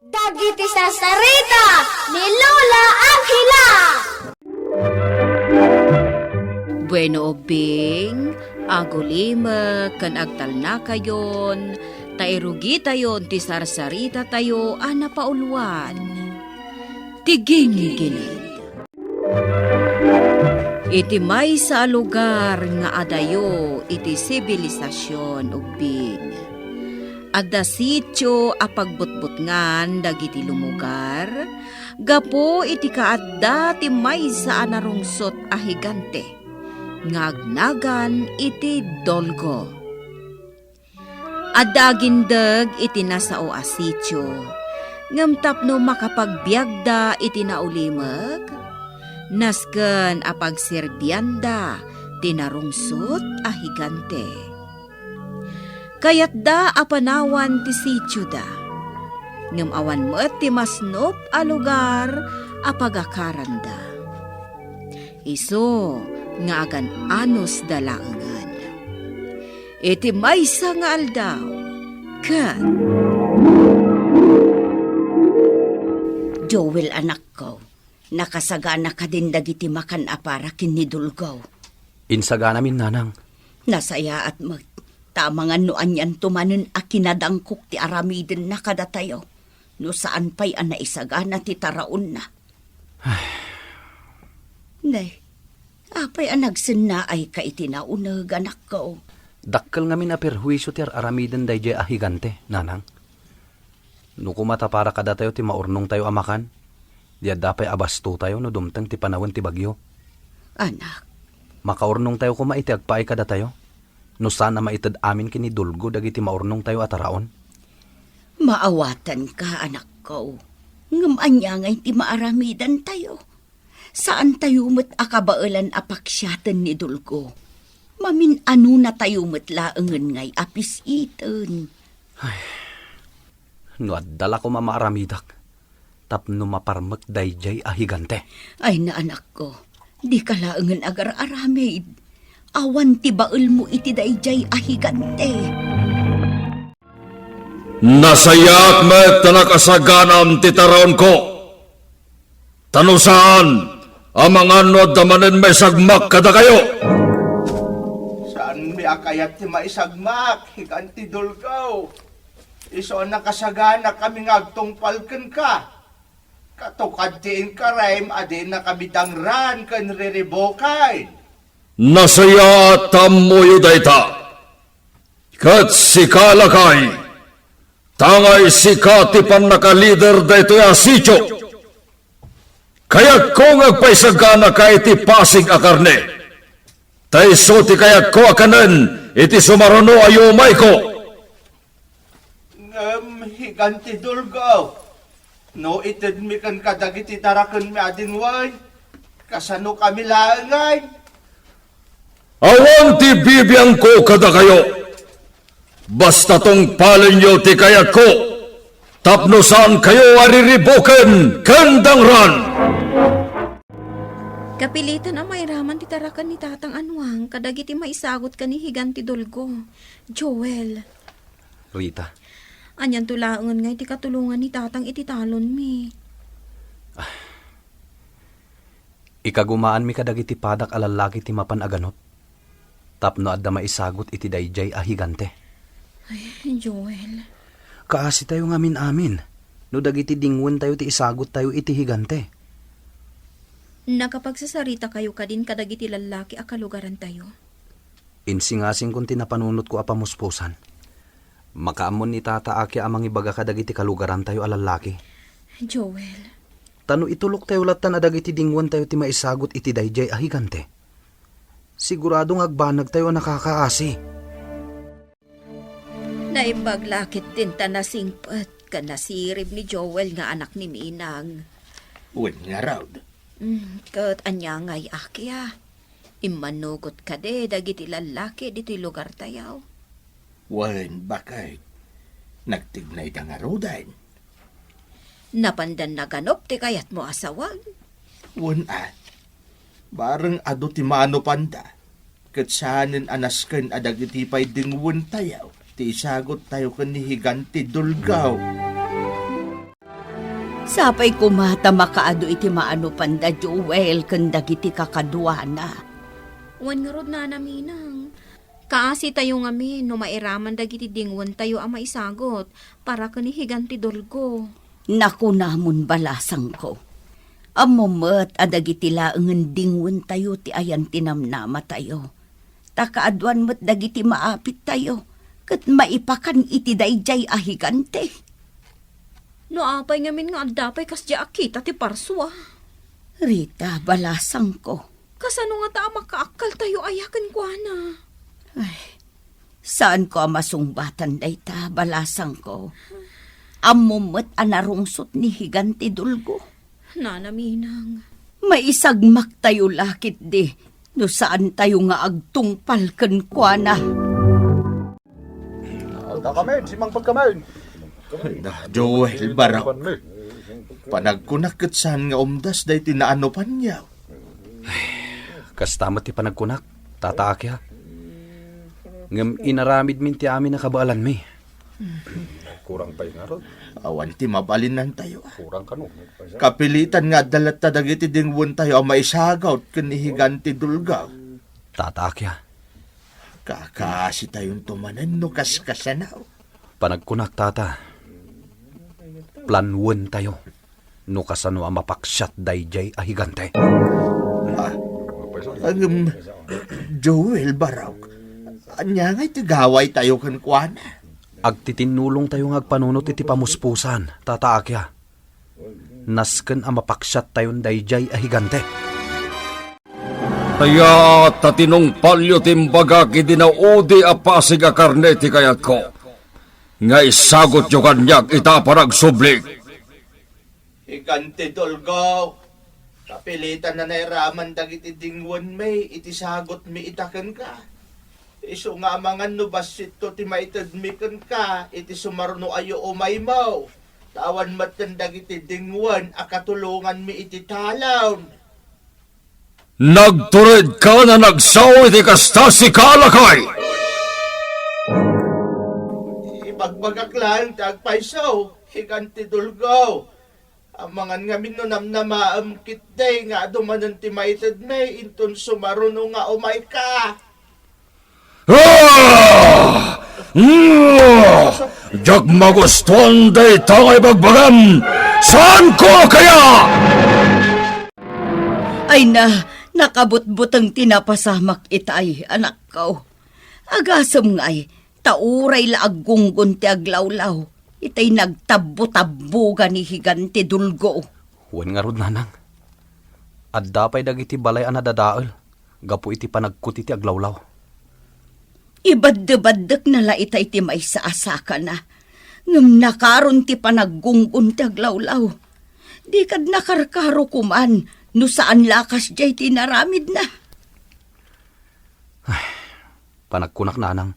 Dagiti sasarita ni Lola Angela. Bueno obing, agulima kan agtal na kayon, tairugi tayon ti sarsarita tayo ana pauluan. Tiging gilid. Iti may sa lugar nga adayo iti sibilisasyon ubing. Adda sityo a pagbutbutngan dagiti lumugar, gapo iti kaadda ti may sa anarungsot a higante, ngagnagan iti dolgo. Adda gindag iti nasao a sityo, ngem tapno makapagbiagda iti naulimag, nasken a pagserbyanda ti narungsot a higante. Kayat da apanawan ti sityo da. Ngem awan met ti masnop a lugar a pagakaran da. Iso nga agan anos dalaengan. Iti maysa nga aldaw ken Joel, anak ko, nakasagana ka din dagiti makan apara kin ni Dulgaw. Insagana min nanang. Nasaya at tamang anuan yan tumanon a kinadangkok ti aramidin na kada tayo. No saan pa'y naisagana ti taraon na. Nay, apay anagsin na ay kaitinaunag anak ko. Dakkel nga min a perhuisyo ti aramiden dayjay a higante, nanang. No kumata para kada tayo ti maurnong tayo amakan, diya dapay abasto tayo no dumteng ti panawon ti bagyo. Anak. Makaurnong tayo kuma iti agpaay kada tayo. No sana maitad amin kini Dulgo dagiti maurnong tayo ataraon. Maawatan ka, anak ko. Ngam anya ngay ti maaramidan tayo. Saan tayo met akabailan apaksyatan ni Dulgo? Mamin ano na tayo met laengen ngay apis iten. No adala ko mamaaramidak. Tapno maparmek dayjay a higante. Ay na anak ko, di ka laengen agar aramid. Awan ti baul mo iti dayjay a higante. Nasayaat met tanakasaganam ti taraon ko. Tanusaan, amang ano damanen may sagmak kada kayo. Saan mi akayat ti maisagmak, higanti Dulgaw. Iso nakasagana kami ngagtungpalken ka. Katukad tiin ka rem, adin na kami dangran kan riribokay. Nasayaat tamuyo dayta. Kat sikalakay. Tangay sikati pan nakalider dayto ya sityo. Kayat ko ngagpaisagana ka iti pasig akarne. Tayso ti kayat ko akanen iti sumaruno ayumay ko. Higanti Dulgaw. No itid mi kan kadagiti taraken mi adinway. Kasano kami laengay. Awan ti bibiyang ko kada kayo. Basta tong palin nyo ti kayat ko. Tapno saan kayo ariribuken kandangran. kapilitan ang mairaman ti tarakan ni Tatang Anwang kadagiti maisagot ka ni Higanti Dulgo. Joel. Rita. Anyan tulaangan nga iti katulungan ni Tatang iti talon mi. Ikagumaan mi kadagiti padak alalaki ti mapan aganot. Tapno adda maisagot iti dayjay a higante. Ay, Joel. Kaasi tayo ngamin amin. No dagiti dingwen tayo ti isagot tayo iti higante. Nakapagsasarita kayo kadin kadagiti lalaki a kalugaran tayo. Insingasing kung tinapanunot ko apamuspusan. Makaamon ni Tata Aki amang ibaga kadagiti kalugaran tayo a lalaki. Joel. Tano itulok tayo latan adagiti dingwen tayo ti maisagot iti dayjay a higante. Siguradong agbanag tayo nakakaasi. Naipaglakit din ta nasingpet ka nasirib ni Joel nga anak ni Minang. Uwan nga raw. Kat anya ngay akya. Imanugot ka de dagiti lalaki diti lugar tayaw. Wan bakay. Nagtignay da nga rodan. Napandan na ganop ti kayat mo asawag. Wan at. Barang ado ti mano panda. Kat saanin anasken adagiti pay dingwon tayaw. Ti isagot tayo kan ni Higanti Dulgaw. Sapay kumata makaado iti maano panda Joel kanda giti kakadwana. Wan nga rod na naminang. Kaasi tayo ngami no mairaman dagiti dingwan tayo ang maisagot para kanihigan ti Dolgo. Naku namon balasang ko. Amumet adagiti laengen dingwen tayo ti ayan tinamnama tayo. Takaadwan met dagiti maapit tayo. Ket maipakan iti dayjay ahigante. No apay ngamin nga adapay kasya akita ti parswa. Rita, balasang ko. Kasano nga ta makaakal tayo ayakan kwa na. Ay, saan ko masungbatan dayta, balasang ko? Amumet anarungsot ni higanti Dolgo. Nanaminang. Maisagmak tayo lakit di, no saan tayo nga agtungpal ken kwa na. Joel, baraw. Panagkunak saan nga umdas day tinaano pa niya. Kastamat ti panagkunak, tataakya. Ngam inaramid min ti amin na kabaalan mi. Awan ti mabalinan tayo. Kapilitan nga dalat tadagiti dingwon tayo ang maisagaw kanihigan ti Dolgo. Tataakya. Kakaasi tayong tumanan no kaskasanaw. Panagkunak, tata. Planwen tayo. No kasano ang mapaksyat dayjay ahigante. Joel, baraw. Anya nga'y tigaway tayo kan kuana. Agtitinulong tayo ngagpanunot iti pamuspusan, tataakya. Nasken ang mapaksyat tayon dayjay ahigante. Kaya tatinong palyo timbaga kidinaudi a pasig a karneti kayat ko. Nga isagot yung kanyak itaparag sublik. Higanti Dolgo. Kapilitan na nairaman dagiti dingwon may itisagot mi itaken ka. Iso nga mangan no basito ti maitadmiken ka iti sumarno ayo umay mo. Tawan matan dagiti dingwon akatulungan mi iti talawn. Nagturid ka na nagsaw iti kasta si Kalakay. Ipagbagak lang tagpaisaw. Higanti Dolgo. Amangan nga minunam na maamkit day nga dumanan ti maitad may inton sumaruno nga umay ka. Jag magustuhan day tangay bagbagam. Saan ko kaya? Ay na, nakabutbutang tinapasamak itay, anak ko. Agasam nga'y, tauray laag gunggun ti aglawlaw. Itay nagtabbo-tabbo ni higanti Dolgo. Wen nga rod nanang. Addapay dagiti balay ang nadadaal. Gapu iti panagkuti ti aglawlaw. Ibadde-baddek na la itay ti may saasaka na. Ngam nakaron ti panaggunggun ti aglawlaw. Di kad nakarkaro kuman, no saan lakas jay tinaramid na. Panagkunak nanang.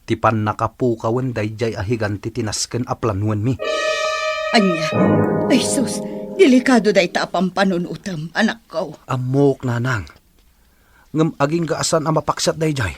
Tipan nakapukawan dayjay ahiganti tinasken a planwen mi. Anya, ay sus, delikado day tapang panunutam, anak ko. Amok nanang. Ngam aging gaasan ang mapaksat dayjay.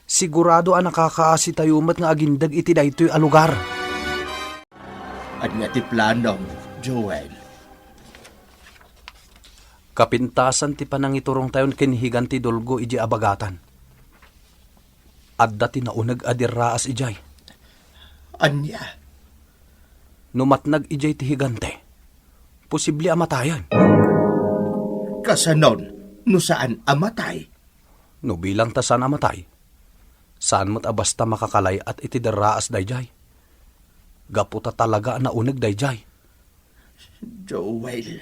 Sigurado ang nakakaasi tayo mat nga agindag iti daytoy a lugar. Anya ti planom, Joel. Kapintasan ti panangiturong tayon kinihigan ti Dolgo iji abagatan. Adda ti naunag adirraas ijay. Anya? Numatnag ijay ti higante. Posible amatayan. Kasanon, no saan amatay? No bilang ta saan amatay. Saan mo't abasta makakalay at iti derraas dayjay. Gaputa talaga naunag dayjay. Joel.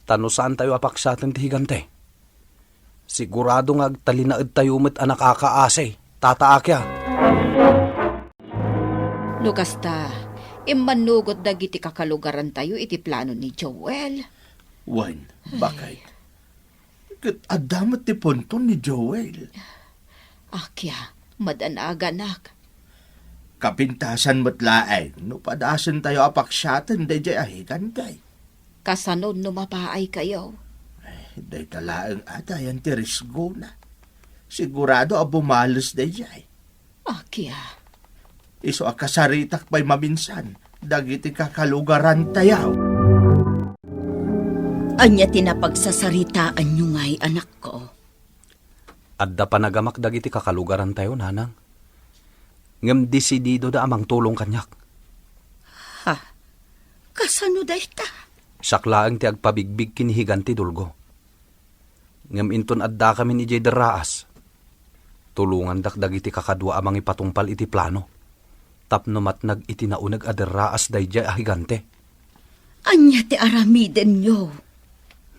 Tano saan tayo apaksaten ti higante. Sigurado nga agtalinaad tayo met anak kakaase. Tataakya. Lukas ta, imanugot dagiti kakalugaran tayo iti plano ni Joel. Wan, bakay? Kat adamat ti ponton ni Joel. Akya, madanaganak. Kapintasan matlaay, no padasan tayo apaksyatan day jay ahigan kay. Kasanod no mapaay kayo. Day talaang atayan ti risgo na. Sigurado a bumalos day jay. Akya. Iso akasaritak pa'y maminsan, dagiti kakalugaran tayaw. Anya tinapagsasaritaan nyo nga'y anak ko. Adda panagamak dagiti kakalugaran tayo, nanang. Ngem desidido da amang tulong kanyak. Ha? Kasano da ita? Saklaang ti agpabigbig kinihigan ti Dulgo. Ngem inton adda kami ni Jay Deraas. Tulungan dagiti kakadwa amang ipatungpal iti plano. Tapno matnag iti naunag a Deraas dayjay a higante. Anya ti aramiden nyo.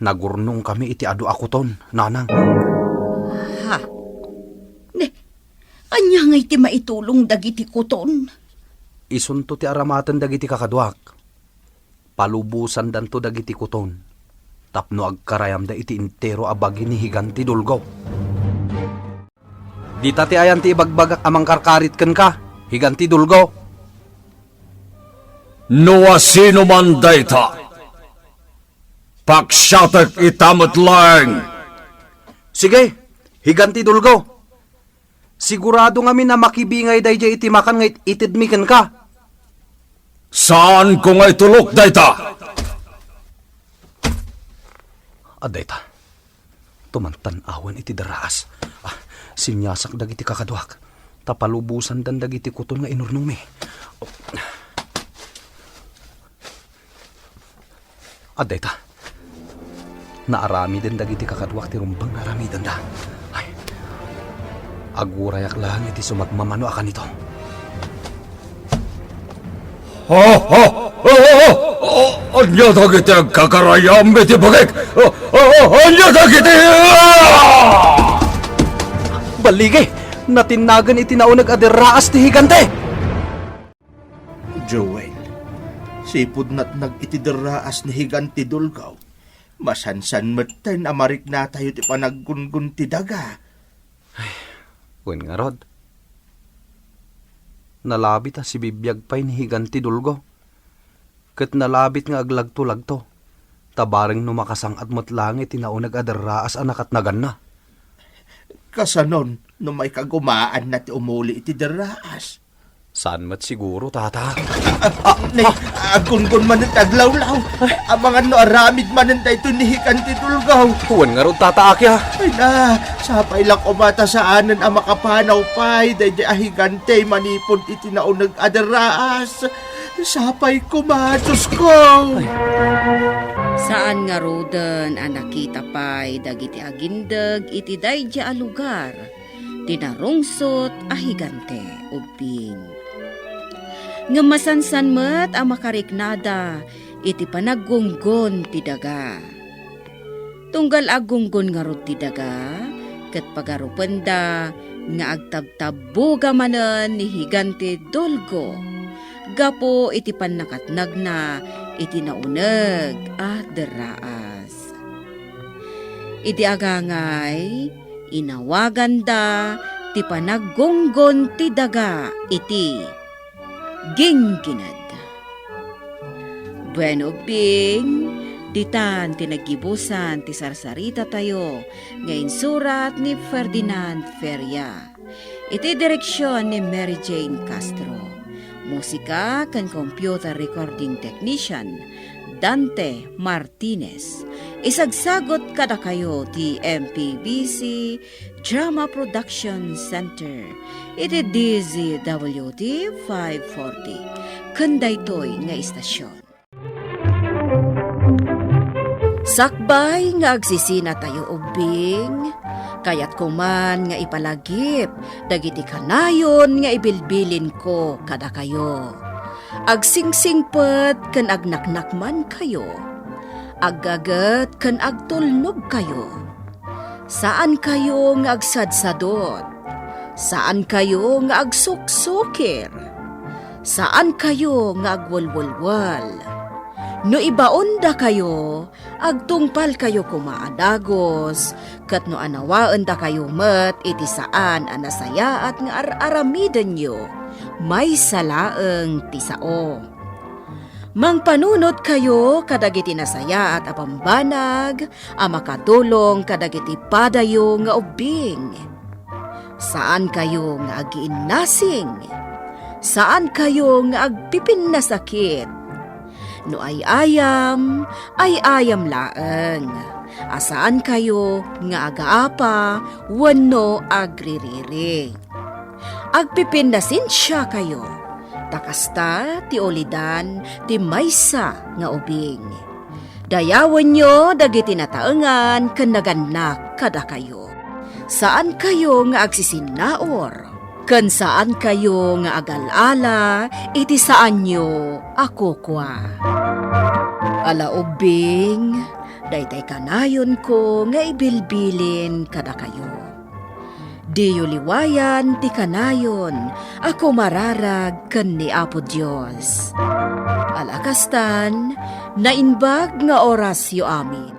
Nagurnong kami iti adu akuton, nanang. Ha? Ne, anya nga'y ti maitulong dagiti kuton. Isunto ti aramatan dagiti kakadwak. Palubusan danto dagiti kuton. Tapno agkarayam da iti intero abagi ni higanti Dulgo. Dita ti ayan ti ibagbagak amang karkarit ken ka, higanti Dulgo. No sino man dayta. Paksyatak itamat lang. Sige, higanti Dulgo. Sigurado nga na makibingay dayjay iti makan nga itidmiken ka. Saan ko nga'y tulok dayta? Adayta, tumantan awan iti Deraas. Sinyasak dagiti kakadwak. Tapalubusan dan dagiti kuton nga inurnong mi. Adayta, naarami din dagiti kakadwak ti rumbang narami danda. Ay, agurayak lang iti sumagmamano akan ito. Anya dagiti agkakarayam iti bagik. Anya dagiti. Balige, natinagan iti naunag a Deraas ti higante. Joel, sipod na't nag-itidaraas ni higanti Dulgaw. Masansan maten amarik na tayo ti panaggungun ti daga. Wen nga rod. Nalabit si bibiyag pa'y ni higanti Dulgo. Kat nalabit nga aglagto-lagto. Tabaring numakasang at motlangit tinaunag a Deraas anak at nagan na. Kasanon, no may kagumaan na ti umuli iti daraas. Saan mat siguro, tata? Agungun man ang taglawlaw. Amangan no aramid man ang dayto ni higanti Dulgaw. Wen nga rod, tata akya. Ay na, sapay lang kumata saanan ang makapanaw pa'y daydi ahigante manipod iti naunag adaraas. Sapay kumatos ko. Saan nga roden ang nakita pa'y dagiti agindag iti dayja a lugar, tinarungsot a higante ubing. Nga masansan met ang makariknada iti panaggunggon ti daga. Tunggal agunggon nga rod ti daga, ket pagarupenda nga agtabtabuga manen ni higante Dulgo. Gapo iti pannakatnag na iti nauneg a Deraas. Iti agangay, inawagan da ti panaggunggon ti daga iti Ginginad. Bueno, Bing, ditan tinagibusan ti sarsarita tayo ngayon surat ni Ferdinand Feria. Iti direksyon ni Mary Jane Castro. Musika kan computer recording technician Dante Martinez. Isagsagot kada kayo ti MPBC Drama Production Center. Iti DZWT 540. Kandaytoy nga istasyon. Sakbay nga agsisina tayo ubing. Kayat kuman nga ipalagip, dagiti kanayon nga ibilbilin ko kada kayo. Agsingsingpet kan agnaknak man kayo, aggagat kan agtulnog kayo. Saan kayo nga agsadsadot? Saan kayo nga agsuksukir? Saan kayo nga agwalwalwal? No ibaon da kayo, agtungpal kayo kumaadagos, kat no anawaan da kayo met iti saan anasaya at nga aramiden nyo, may salaeng tisao. Mangpanunot kayo kadagiti nasaya at apambanag, amakatulong kadagiti padayo nga ubing. Saan kayo nga agiinnasing? Saan kayo nga agpipin na sakit? No ay ayam laeng. Asaan kayo nga agaapa, wano agririri. Agpipin na sinsya kayo. Takasta ti olidan ti maysa nga ubing. Dayawan nyo dagiti nataengan ken naganak kada kayo. Saan kayo nga agsisinaor? Ken saan kayo nga agalala, iti saan nyo ako kwa. Ala ubing, daytay kanayon ko nga ibilbilin kada kayo. Diyo liwayan ti kanayon, ako mararag ken ni Apo Dios. Alakastan, nainbag nga orasyo amin.